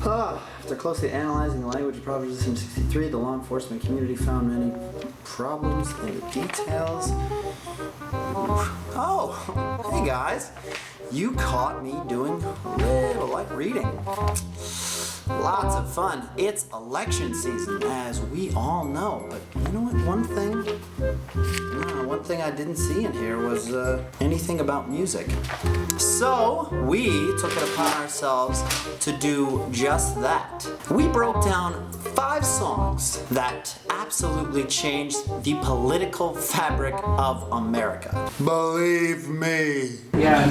After closely analyzing the language of Proposition 63, the law enforcement community found many problems in the details. Oh, hey guys. You caught me doing a little light reading. Lots of fun. It's election season, as we all know. But you know what? One thing I didn't see in here was anything about music. So we took it upon ourselves to do just that. We broke down 5 songs that absolutely changed the political fabric of America. Believe me. Yeah.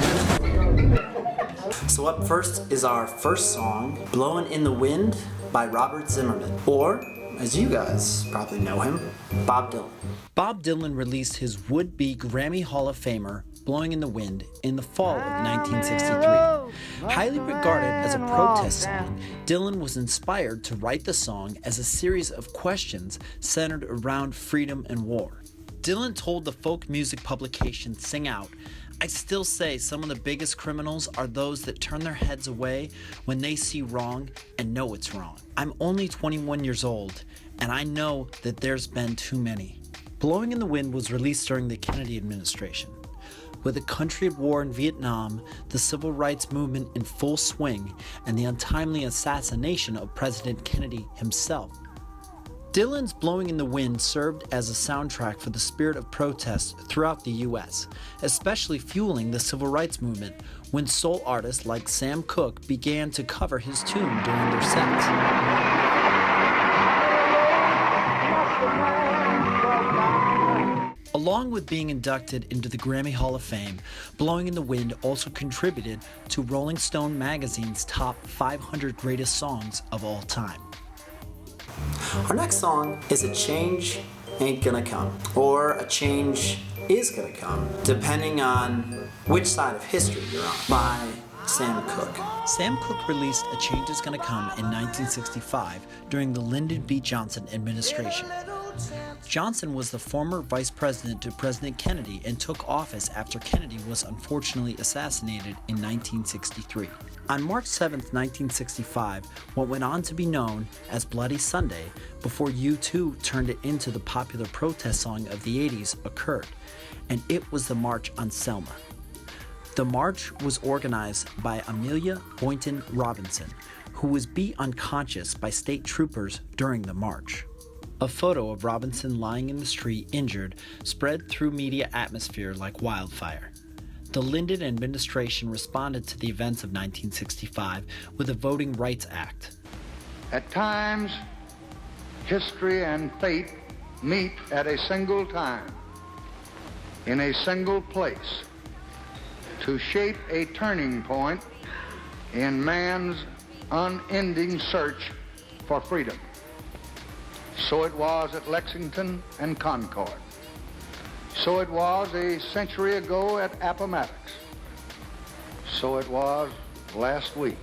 So up first is our first song, Blowin' in the Wind by Robert Zimmerman, or, as you guys probably know him, Bob Dylan. Bob Dylan released his would-be Grammy Hall of Famer, Blowing in the Wind, in the fall of 1963. Highly regarded as a protest song, Dylan was inspired to write the song as a series of questions centered around freedom and war. Dylan told the folk music publication Sing Out, "I still say some of the biggest criminals are those that turn their heads away when they see wrong and know it's wrong. I'm only 21 years old, and I know that there's been too many." Blowing in the Wind was released during the Kennedy administration. With the country at war in Vietnam, the civil rights movement in full swing, and the untimely assassination of President Kennedy himself, Dylan's Blowing in the Wind served as a soundtrack for the spirit of protest throughout the U.S., especially fueling the civil rights movement when soul artists like Sam Cooke began to cover his tune during their sets. Along with being inducted into the Grammy Hall of Fame, Blowing in the Wind also contributed to Rolling Stone magazine's top 500 greatest songs of all time. Our next song is A Change Ain't Gonna Come, or A Change Is Gonna Come, depending on which side of history you're on, by Sam Cooke. Sam Cooke released A Change Is Gonna Come in 1965 during the Lyndon B. Johnson administration. Johnson was the former vice president to President Kennedy and took office after Kennedy was unfortunately assassinated in 1963. On March 7, 1965, what went on to be known as Bloody Sunday, before U2 turned it into the popular protest song of the 80s, occurred, and it was the March on Selma. The march was organized by Amelia Boynton Robinson, who was beat unconscious by state troopers during the march. A photo of Robinson lying in the street injured spread through media atmosphere like wildfire. The Lyndon administration responded to the events of 1965 with the Voting Rights Act. At times, history and fate meet at a single time, in a single place, to shape a turning point in man's unending search for freedom. So it was at Lexington and Concord. So it was a century ago at Appomattox. So it was last week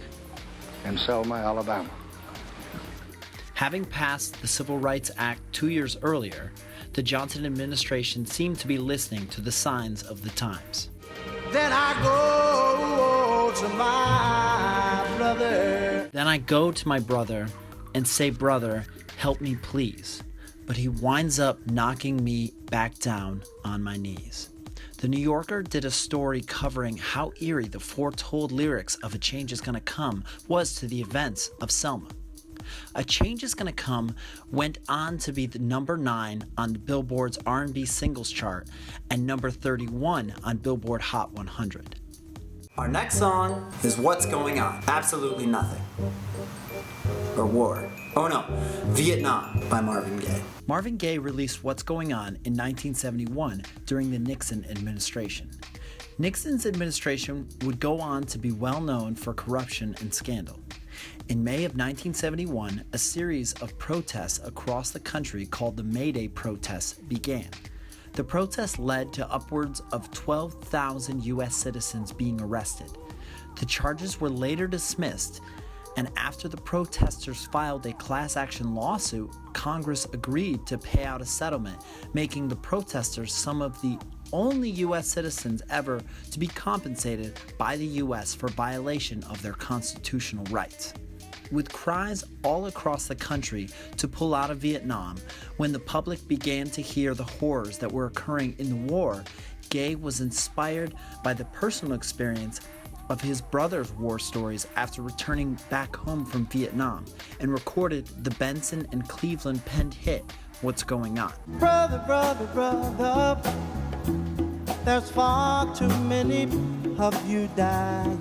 in Selma, Alabama. Having passed the Civil Rights Act 2 years earlier, the Johnson administration seemed to be listening to the signs of the times. Then I go to my brother. Then I go to my brother and say, "Brother, help me please." But he winds up knocking me back down on my knees. The New Yorker did a story covering how eerie the foretold lyrics of A Change Is Gonna Come was to the events of Selma. A Change Is Gonna Come went on to be the number 9 on Billboard's R&B singles chart and number 31 on Billboard Hot 100. Our next song is What's Going On? Absolutely Nothing. Or War. Oh no, Vietnam by Marvin Gaye. Marvin Gaye released What's Going On in 1971 during the Nixon administration. Nixon's administration would go on to be well known for corruption and scandal. In May of 1971, a series of protests across the country called the May Day protests began. The protests led to upwards of 12,000 U.S. citizens being arrested. The charges were later dismissed, and after the protesters filed a class action lawsuit, Congress agreed to pay out a settlement, making the protesters some of the only U.S. citizens ever to be compensated by the U.S. for violation of their constitutional rights. with cries all across the country to pull out of Vietnam, when the public began to hear the horrors that were occurring in the war, Gaye was inspired by the personal experience of his brother's war stories after returning back home from Vietnam, and recorded the Benson and Cleveland penned hit, What's Going On. Brother, brother, brother, there's far too many of you dying.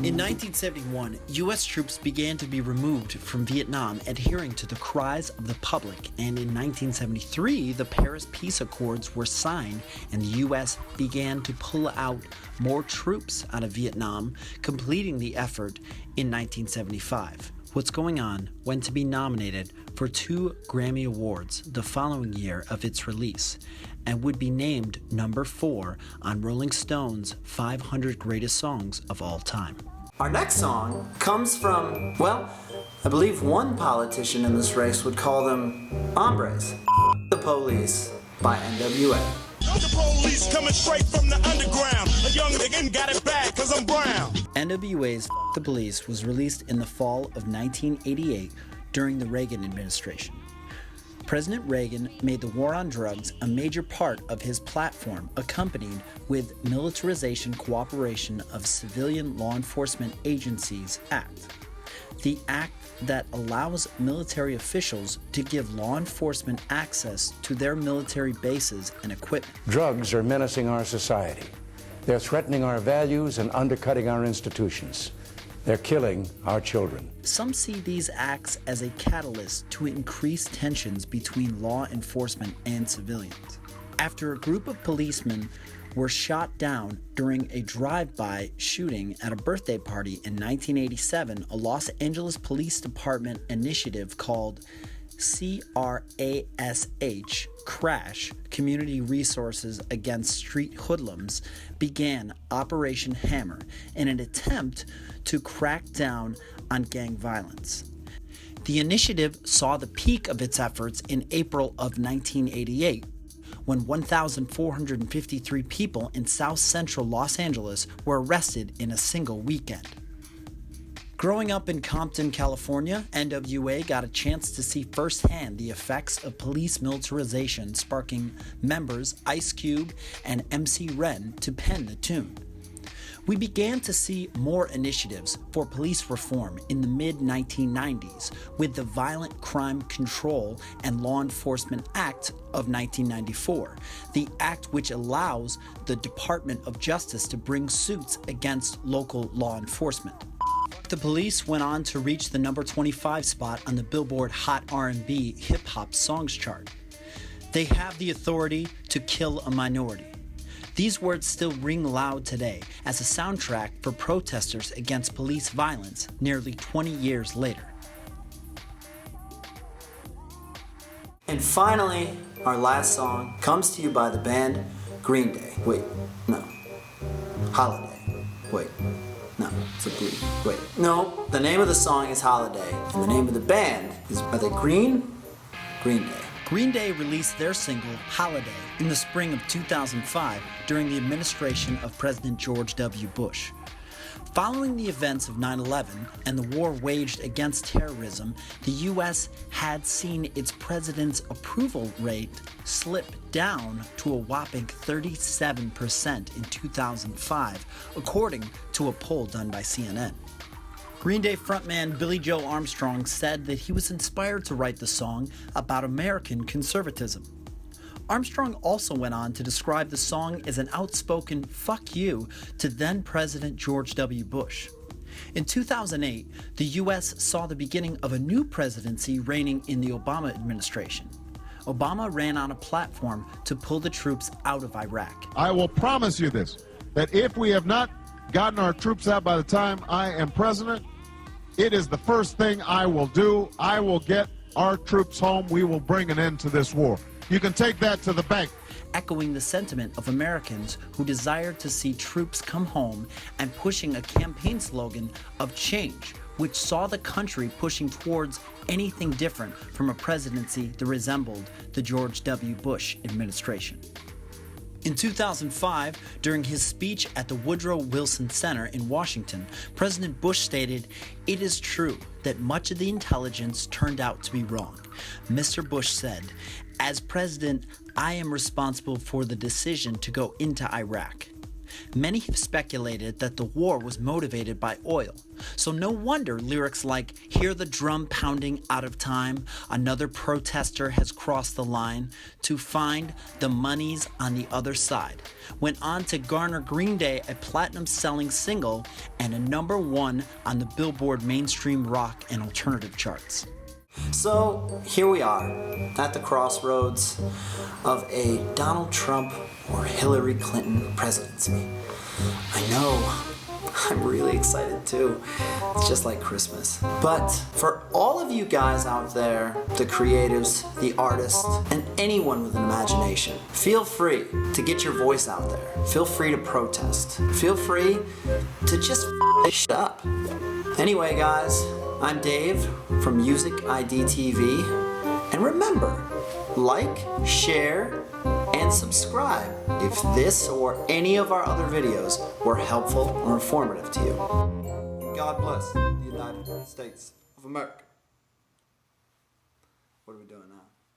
In 1971, U.S. troops began to be removed from Vietnam, adhering to the cries of the public, and in 1973, the Paris Peace Accords were signed, and the U.S. began to pull out more troops out of Vietnam, completing the effort in 1975. What's Going On went to be nominated for 2 Grammy Awards the following year of its release, and would be named number 4 on Rolling Stone's 500 Greatest Songs of All Time. Our next song comes from, well, I believe one politician in this race would call them hombres. The Police by N.W.A. The police coming straight from the underground. A young nigga got it bad cause I'm brown. N.W.A.'s The Police was released in the fall of 1988 during the Reagan administration. President Reagan made the war on drugs a major part of his platform, accompanied with Militarization Cooperation of Civilian Law Enforcement Agencies Act, the act that allows military officials to give law enforcement access to their military bases and equipment. Drugs are menacing our society. They're threatening our values and undercutting our institutions. They're killing our children. Some see these acts as a catalyst to increase tensions between law enforcement and civilians. After a group of policemen were shot down during a drive-by shooting at a birthday party in 1987, a Los Angeles Police Department initiative called CRASH, Crash, Community Resources Against Street Hoodlums, began Operation Hammer in an attempt to crack down on gang violence. The initiative saw the peak of its efforts in April of 1988, when 1,453 people in South Central Los Angeles were arrested in a single weekend. Growing up in Compton, California, N.W.A. got a chance to see firsthand the effects of police militarization, sparking members Ice Cube and MC Ren to pen the tune. We began to see more initiatives for police reform in the mid-1990s with the Violent Crime Control and Law Enforcement Act of 1994, the act which allows the Department of Justice to bring suits against local law enforcement. The Police went on to reach the number 25 spot on the Billboard Hot R&B Hip Hop Songs chart. They have the authority to kill a minority. These words still ring loud today as a soundtrack for protesters against police violence nearly 20 years later. And finally, our last song comes to you by the band Green Day. Wait, no. Holiday. Wait, no. It's a blue. Wait, no. The name of the song is Holiday, and the name of the band is, are they Green? Green Day. Green Day released their single, Holiday, in the spring of 2005 during the administration of President George W. Bush. Following the events of 9/11 and the war waged against terrorism, the U.S. had seen its president's approval rate slip down to a whopping 37% in 2005, according to a poll done by CNN. Green Day frontman Billy Joe Armstrong said that he was inspired to write the song about American conservatism. Armstrong also went on to describe the song as an outspoken "fuck you" to then-President George W. Bush. In 2008, the U.S. saw the beginning of a new presidency reigning in the Obama administration. Obama ran on a platform to pull the troops out of Iraq. I will promise you this, that if we have not gotten our troops out by the time I am president, it is the first thing I will do. I will get our troops home. We will bring an end to this war. You can take that to the bank. Echoing the sentiment of Americans who desired to see troops come home and pushing a campaign slogan of change, which saw the country pushing towards anything different from a presidency that resembled the George W. Bush administration. In 2005, during his speech at the Woodrow Wilson Center in Washington, President Bush stated, "It is true that much of the intelligence turned out to be wrong." Mr. Bush said, "As president, I am responsible for the decision to go into Iraq." Many have speculated that the war was motivated by oil, so no wonder lyrics like "Hear the drum pounding out of time, another protester has crossed the line to find the money's on the other side" went on to garner Green Day a platinum-selling single and a #1 on the Billboard mainstream rock and alternative charts. So here we are at the crossroads of a Donald Trump or Hillary Clinton presidency. I know, I'm really excited too. It's just like Christmas. But for all of you guys out there, the creatives, the artists, and anyone with an imagination, feel free to get your voice out there. Feel free to protest. Feel free to just this shit up. Anyway, guys, I'm Dave from MUSIK ID TV, and remember, like, share, and subscribe if this or any of our other videos were helpful or informative to you. God bless the United States of America. What are we doing now?